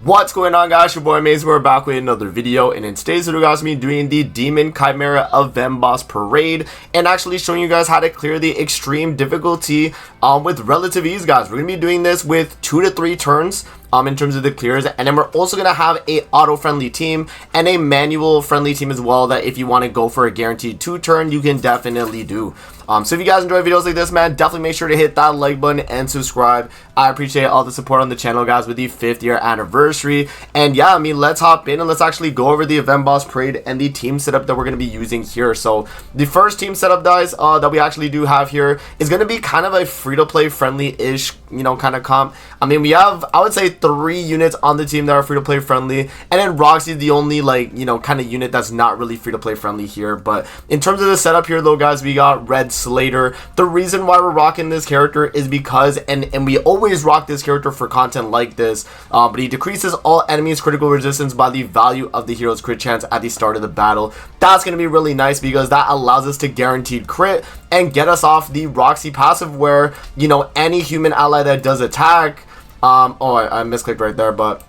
What's going on, guys? Your boy Maze. We're back with another video, and in today's video, guys, me doing the Demon Chimera Event Boss Parade and actually showing you guys how to clear the extreme difficulty with relative ease, guys. We're gonna be doing this with 2 to 3 turns in terms of the clears, and then we're also gonna have a auto friendly team and a manual friendly team as well, that if you want to go for a guaranteed 2-turn, you can definitely do. So if you guys enjoy videos like this, man, definitely make sure to hit that like button and subscribe. I appreciate all the support on the channel, guys, with the 5th year anniversary. And yeah, I mean, let's hop in and let's actually go over the Event Boss Parade and the team setup that we're going to be using here. So the first team setup, guys, that we actually do have here is going to be kind of a free-to-play friendly-ish, you know, kind of comp. I mean, we have, I would say, 3 units on the team that are free-to-play friendly, and then Roxy is the only, like, you know, kind of unit that's not really free-to-play friendly here. But in terms of the setup here, though, guys, we got Red Slater. The reason why we're rocking this character is because, and we always rock this character for content like this, but he decreases all enemies' critical resistance by the value of the hero's crit chance at the start of the battle. That's going to be really nice because that allows us to guaranteed crit and get us off the Roxy passive where, you know, any human ally that does attack, I misclicked right there, but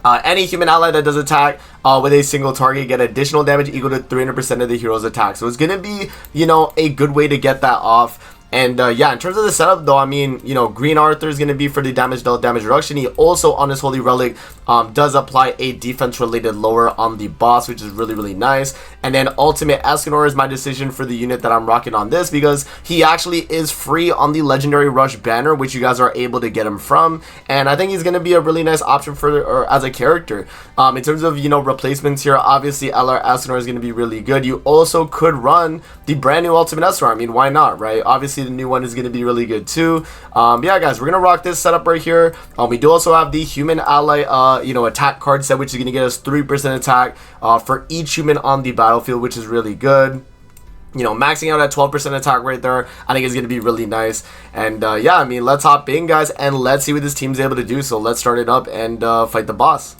any human ally that does attack with a single target get additional damage equal to 300% of the hero's attack. So it's going to be, you know, a good way to get that off. And yeah, in terms of the setup, though, I mean, you know, Green Arthur is going to be for the damage dealt, damage reduction. He also, on his Holy Relic, does apply a defense-related lower on the boss, which is really, really nice. And then Ultimate Escanor is my decision for the unit that I'm rocking on this, because he actually is free on the Legendary Rush banner, which you guys are able to get him from. And I think he's going to be a really nice option for, or as a character. In terms of, you know, replacements here, obviously LR Escanor is going to be really good. You also could run the brand new Ultimate Escanor. I mean, why not, right? Obviously, the new one is going to be really good too. Yeah, guys, we're going to rock this setup right here. We do also have the human ally, you know, attack card set, which is going to get us 3% attack for each human on the battlefield, which is really good. You know, maxing out at 12% attack right there, I think is going to be really nice. And yeah, I mean, let's hop in, guys, and let's see what this team's able to do. So let's start it up and fight the boss.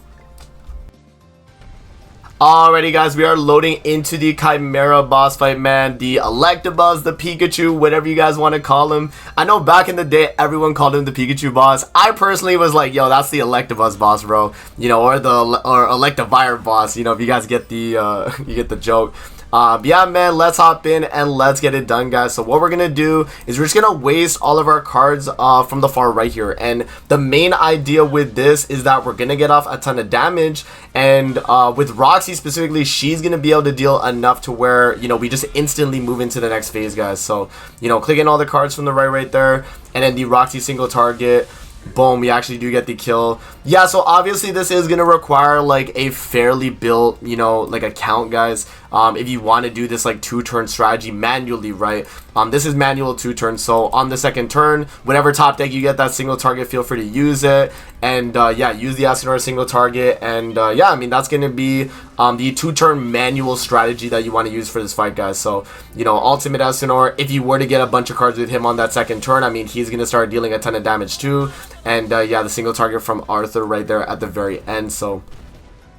Alrighty, guys, we are loading into the Chimera boss fight, man. The Electabuzz, the Pikachu, whatever you guys want to call him. I know back in the day, everyone called him the Pikachu boss. I personally was like, yo, that's the Electabuzz boss, bro. You know, or Electivire boss. You know, if you guys get the you get the joke. Yeah, man, let's hop in and let's get it done, guys. So what we're gonna do is we're just gonna waste all of our cards from the far right here, and the main idea with this is that we're gonna get off a ton of damage, and with Roxy specifically, she's gonna be able to deal enough to where, you know, we just instantly move into the next phase, guys. So, you know, clicking all the cards from the right there, and then the Roxy single target. Boom, we actually do get the kill. Yeah, so obviously this is going to require like a fairly built, you know, like account, guys. If you want to do this like 2-turn strategy manually, right? This is manual 2 turns. So on the second turn, whenever top deck you get that single target, feel free to use it. And yeah, use the Escanor single target. And yeah, I mean, that's going to be the 2-turn manual strategy that you want to use for this fight, guys. So, you know, Ultimate Escanor, if you were to get a bunch of cards with him on that second turn, I mean, he's going to start dealing a ton of damage too. And yeah, the single target from Arthur right there at the very end. So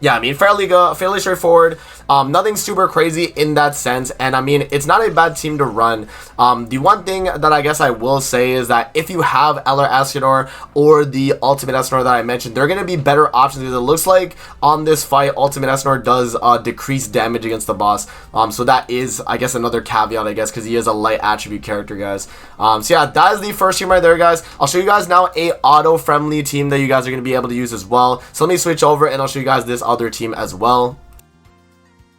yeah, I mean, fairly straightforward. Nothing super crazy in that sense, and I mean, it's not a bad team to run. The one thing that I guess I will say is that if you have LR Escanor or the Ultimate Escanor that I mentioned, they're going to be better options, because it looks like on this fight, Ultimate Escanor does decrease damage against the boss. So that is, I guess, another caveat, I guess, because he is a light attribute character, guys. So yeah, that is the first team right there, guys. I'll show you guys now a auto-friendly team that you guys are going to be able to use as well. So let me switch over and I'll show you guys this other team as well.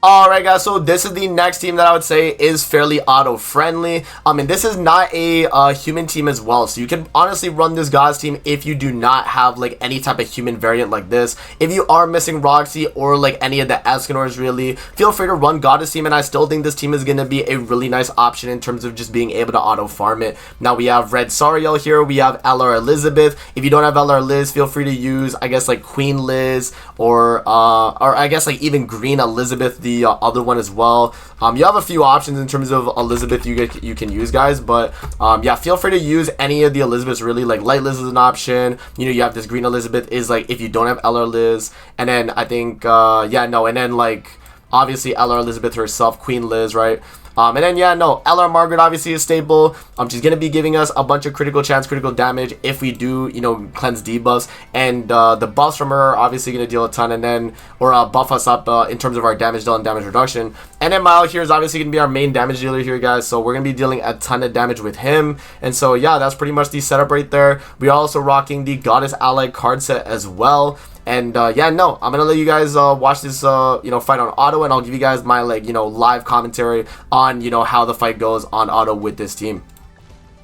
Alright, guys, so this is the next team that I would say is fairly auto-friendly. And this is not a human team as well, so you can honestly run this Gods team if you do not have like any type of human variant like this. If you are missing Roxy or like any of the Escanors, really, feel free to run Goddess team, and I still think this team is going to be a really nice option in terms of just being able to auto-farm it. Now, we have Red Sariel here, we have LR Elizabeth. If you don't have LR Liz, feel free to use, I guess, like Queen Liz, or I guess like even Green Elizabeth, the other one as well. You have a few options in terms of Elizabeth you can use, guys, but yeah, feel free to use any of the Elizabeths, really. Like Light Liz is an option. You know, you have this Green Elizabeth is like if you don't have LR Liz, and then I think yeah, no, and then like obviously LR Elizabeth herself, Queen Liz, right? And then yeah, no, LR Margaret obviously is stable. She's gonna be giving us a bunch of critical chance, critical damage if we do, you know, cleanse debuffs, and the buffs from her are obviously gonna deal a ton, and then buff us up in terms of our damage deal and damage reduction. And then Mile here is obviously gonna be our main damage dealer here, guys. So we're gonna be dealing a ton of damage with him, and so yeah, that's pretty much the setup right there. We are also rocking the Goddess Ally card set as well. And yeah, no, I'm gonna let you guys watch this you know, fight on auto, and I'll give you guys my, like, you know, live commentary on, you know, how the fight goes on auto with this team.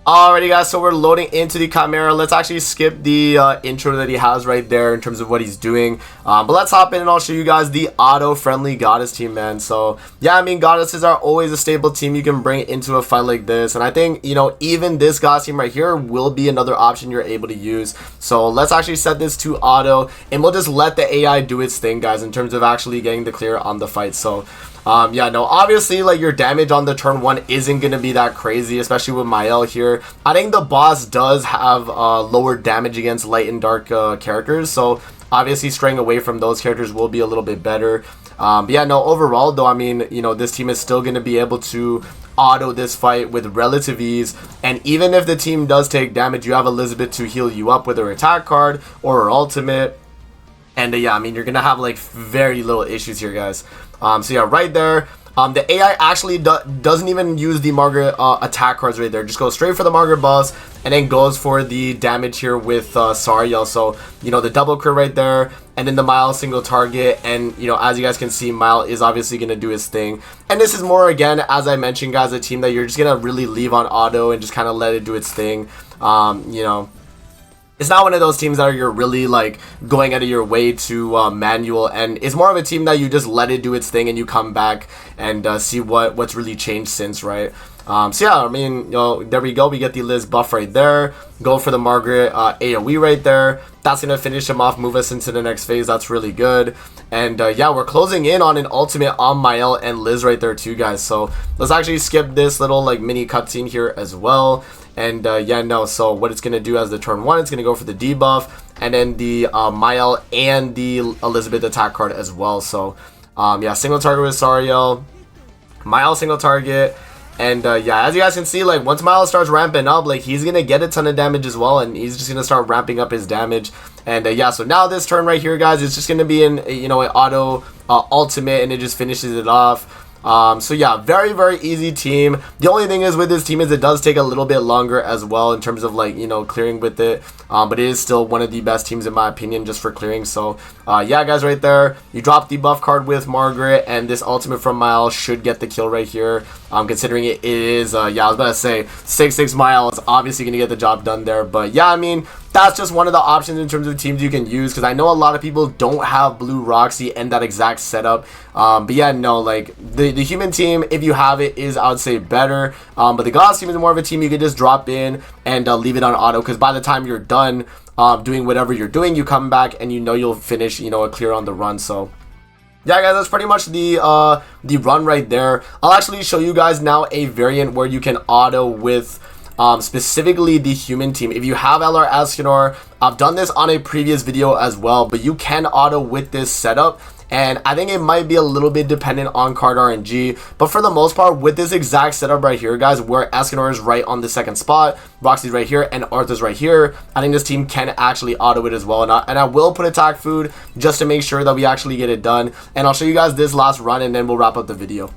Alrighty guys, so we're loading into the Kimara. Let's actually skip the intro that he has right there in terms of what he's doing, but let's hop in and I'll show you guys the auto friendly Goddess team, man. So yeah, I mean, Goddesses are always a stable team you can bring into a fight like this, and I think, you know, even this Goddess team right here will be another option you're able to use. So let's actually set this to auto, and we'll just let the AI do its thing, guys, in terms of actually getting the clear on the fight. So yeah, no, obviously, like, your damage on the turn 1 isn't going to be that crazy, especially with Mael here. I think the boss does have lower damage against light and dark characters, so obviously straying away from those characters will be a little bit better. But yeah, no, overall, though, I mean, you know, this team is still going to be able to auto this fight with relative ease, and even if the team does take damage, you have Elizabeth to heal you up with her attack card or her ultimate. And yeah, I mean, you're gonna have like very little issues here, guys. So yeah, right there, the AI actually doesn't even use the Margaret attack cards right there. Just goes straight for the Margaret boss, and then goes for the damage here with Sariel. So, you know, the double crit right there, and then the Mile single target. And, you know, as you guys can see, Mile is obviously going to do his thing. And this is more, again, as I mentioned, guys, a team that you're just going to really leave on auto and just kind of let it do its thing. You know, it's not one of those teams that you're really like going out of your way to manual, and it's more of a team that you just let it do its thing and you come back and see what's really changed since, right? So yeah, I mean, you know, there we go. We get the Liz buff right there. Go for the Margaret AoE right there. That's gonna finish him off, move us into the next phase. That's really good. And yeah, we're closing in on an ultimate on Mael and Liz right there too, guys. So let's actually skip this little like mini cutscene here as well. And yeah, no, so what it's going to do as the turn 1, it's going to go for the debuff, and then the Mael and the Elizabeth attack card as well. So yeah, single target with Sariel, Mael single target, and yeah, as you guys can see, like, once Mael starts ramping up, like, he's going to get a ton of damage as well, and he's just going to start ramping up his damage. And yeah, so now this turn right here, guys, it's just going to be in, you know, an auto ultimate, and it just finishes it off. So yeah, very, very easy team. The only thing is with this team is it does take a little bit longer as well in terms of, like, you know, clearing with it. But it is still one of the best teams in my opinion just for clearing. So yeah, guys, right there, you drop the buff card with Margaret, and this ultimate from Miles should get the kill right here. Considering it is, yeah, I was about to say 6-6 Miles, obviously going to get the job done there. But yeah, I mean, that's just one of the options in terms of teams you can use, because I know a lot of people don't have Blue Roxy and that exact setup. But yeah, no, like, the human team, if you have it, is, I would say, better. But the Gods team is more of a team you can just drop in and leave it on auto, because by the time you're done doing whatever you're doing, you come back and you know you'll finish, you know, a clear on the run. So yeah, guys, that's pretty much the run right there. I'll actually show you guys now a variant where you can auto with specifically the human team. If you have LR Escanor, I've done this on a previous video as well, but you can auto with this setup. And I think it might be a little bit dependent on card RNG, but for the most part, with this exact setup right here, guys, where Escanor is right on the second spot, Roxy's right here, and Arthur's right here, I think this team can actually auto it as well. And I will put attack food just to make sure that we actually get it done. And I'll show you guys this last run, and then we'll wrap up the video.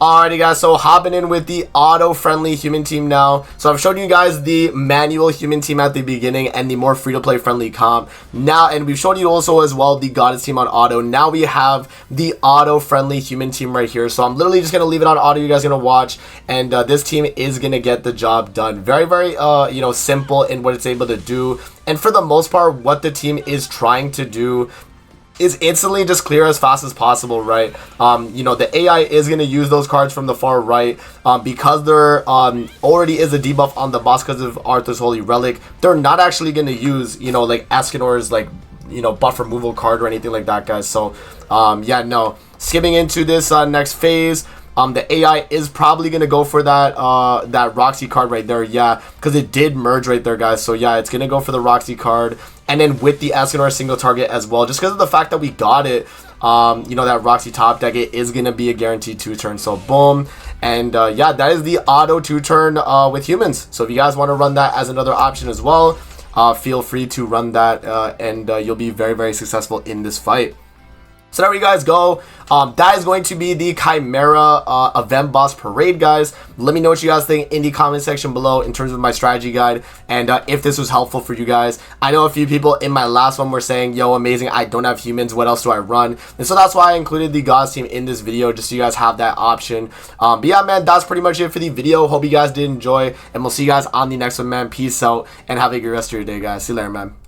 Alrighty, guys, so hopping in with the auto-friendly human team now. So I've shown you guys the manual human team at the beginning and the more free-to-play friendly comp. Now, and we've shown you also as well the Goddess team on auto. Now we have the auto-friendly human team right here. So I'm literally just going to leave it on auto. You guys are going to watch, and this team is going to get the job done. Very, very, you know, simple in what it's able to do. And for the most part, what the team is trying to do is instantly just clear as fast as possible, right? You know, the AI is going to use those cards from the far right because there already is a debuff on the boss because of Arthur's Holy Relic. They're not actually going to use, you know, like Escanor's, like, you know, buff removal card or anything like that, guys. So yeah, no, skipping into this next phase. The AI is probably going to go for that that Roxy card right there, yeah, because it did merge right there, guys. So yeah, it's going to go for the Roxy card, and then with the Escanor single target as well, just because of the fact that we got it. you know, that Roxy top deck, it is going to be a guaranteed 2-turn. So boom. And yeah, that is the auto 2-turn with humans. So if you guys want to run that as another option as well, feel free to run that, and you'll be very, very successful in this fight. So there you guys go. That is going to be the Kimara event boss parade, guys. Let me know what you guys think in the comment section below in terms of my strategy guide, and if this was helpful for you guys. I know a few people in my last one were saying, yo, amazing, I don't have humans, what else do I run? And so that's why I included the gods team in this video, just so you guys have that option. But yeah, man, that's pretty much it for the video. Hope you guys did enjoy, and we'll see you guys on the next one, man. Peace out, and have a good rest of your day, guys. See you later, man.